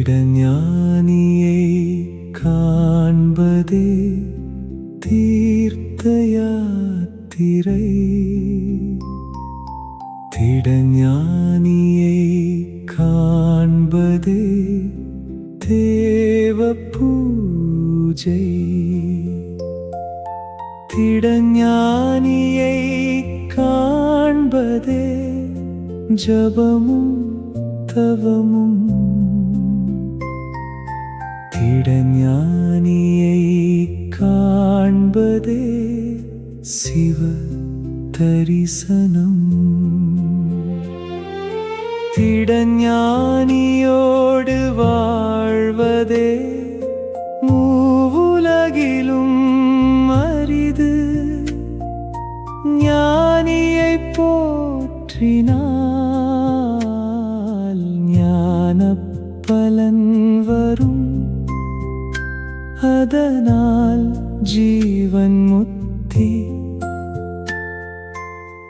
திடஞானியை காண்பதே தீர்த்த யாத்திரை. திடஞானியை காண்பதே தேவ பூஜை. திடஞானியை காண்பதே ஜபமும் தவமும். திடஞானியை காண்பதே சிவ தரிசனம். திடஞானியோடு வாழ்வதே மூவுலகிலும் அரிது. ஞானியை போற்றினால் ஞான பலன் வரும். அதனால் ஜீவன் முக்தி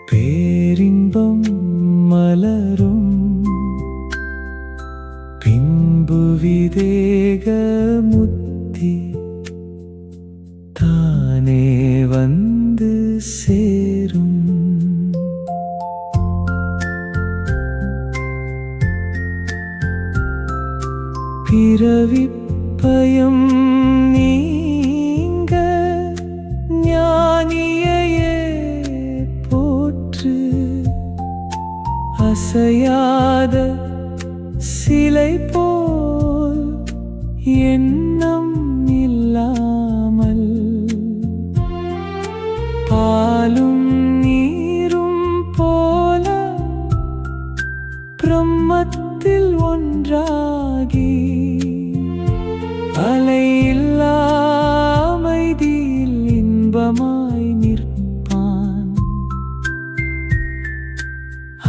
பேரின்பம் மலரும். பின்பு விதேக முக்தி தானே வந்து சேரும். பிறவிப் பயம் நீங்க ஞானியையே போற்று. அசையாத சிலை போல் எண்ணம் இல்லாமல் பாலும் நீரும் போல பிரம்மத்தில் ஒன்றாகி அலையில்லா அமைதியில் இன்பமாய் நிற்பான்.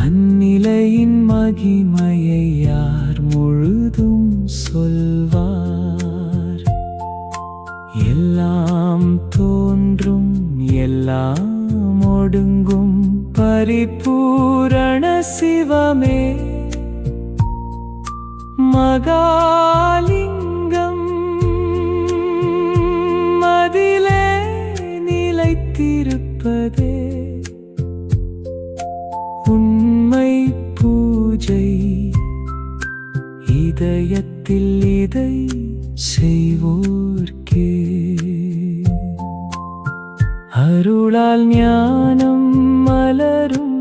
அந்நிலையின் மகிமையை யார் முழுதும் சொல்வார்? எல்லாம் தோன்றும் எல்லாம் ஒடுங்கும் பரிபூரண சிவமே மகாலிங்கம். மதிலே நிலைத்திருப்பதே உண்மை பூஜை. இதயத்தில் இதை செய்வோர்க்கே அருளால் ஞானம் மலரும்.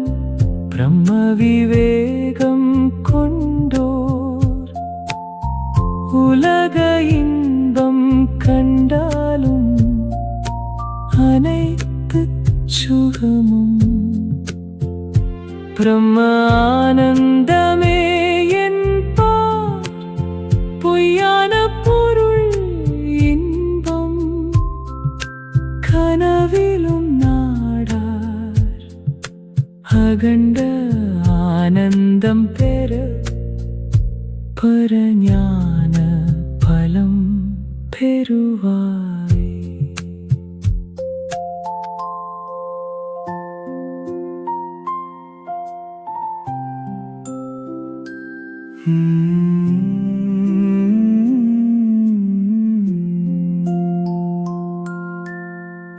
பிரம்ம விவேகம் கொண்டோர் உலக இன்பம் கண்டாலும் அனைத்து சுகமும் பிரம்ம ஆனந்தமே என்பார். பொய்யான பொருள் இன்பம் கனவிலும் நாடார். அகண்ட ஆனந்தம் பெற பரஞான பலம் பெறுவாய்.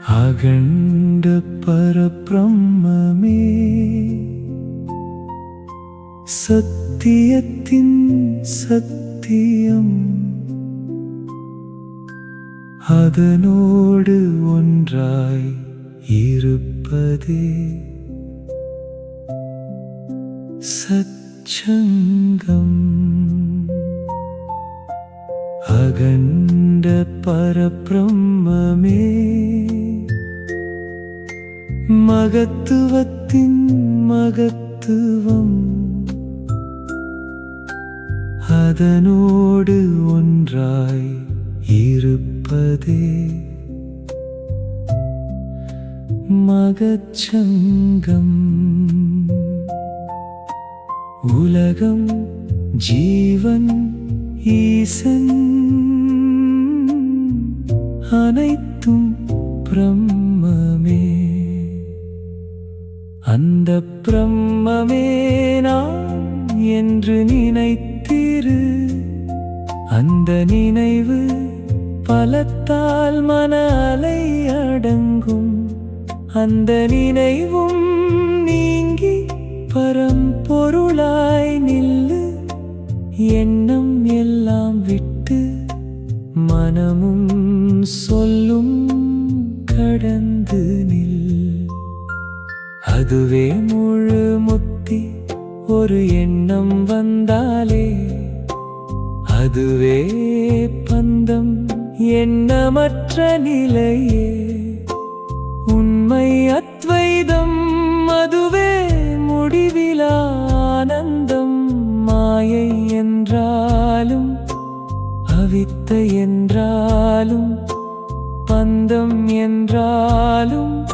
அகண்ட பரபிரம்மே சத்தியத்தின் சத்தியம். அதனோடு ஒன்றாய் இருப்பதே சச்சங்கம். அகண்ட பரபிரம்மே மகத்துவத்தின் மகத்துவம். அதனோடு ஒன்றாய் இருப்பதே மகச்சங்கம். உலகம் ஜீவன் ஈசன் அனைத்தும் பிரம்மமே. அந்த பிரம்மமே நான் என்று நினைத்திரு. அந்த நினைவு பலத்தால் மன அலை அடங்கும். அந்த நினைவும் நீங்கி பரம்பொருளாய் நில்லு. எண்ணம் எல்லாம் விட்டு மனமும் சொல்லும் கடந்து நில். அதுவே முழு முத்தி. ஒரு எண்ணம் வந்தாலே அதுவே பந்தம். எண்ணமற்ற நிலையே உண்மை அத்வைதம். அதுவே முடிவிலா ஆனந்தம். மாயை என்றாலும் அவித்தை என்றாலும் பந்தம் என்றாலும்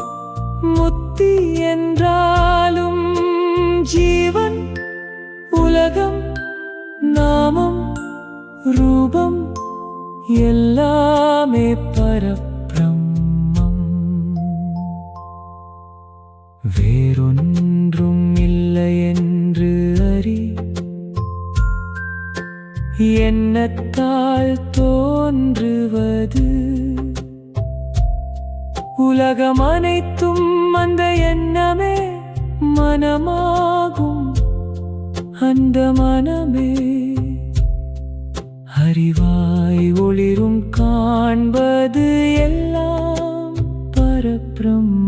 முத்தி என்றாலும் ஜீவன் உலகம் நாமம் ரூபம் எல்லாமே பரபிரம்மம். வேறொன்றும் இல்லை என்று அறி. எண்ணத்தால் தோன்றுவது உலகம் அனைத்தும். அந்த எண்ணமே மனமாகும். அந்த மனமே அறிவாய் ஒளிரும். காண்பது எல்லாம் பரபிரம்மம்.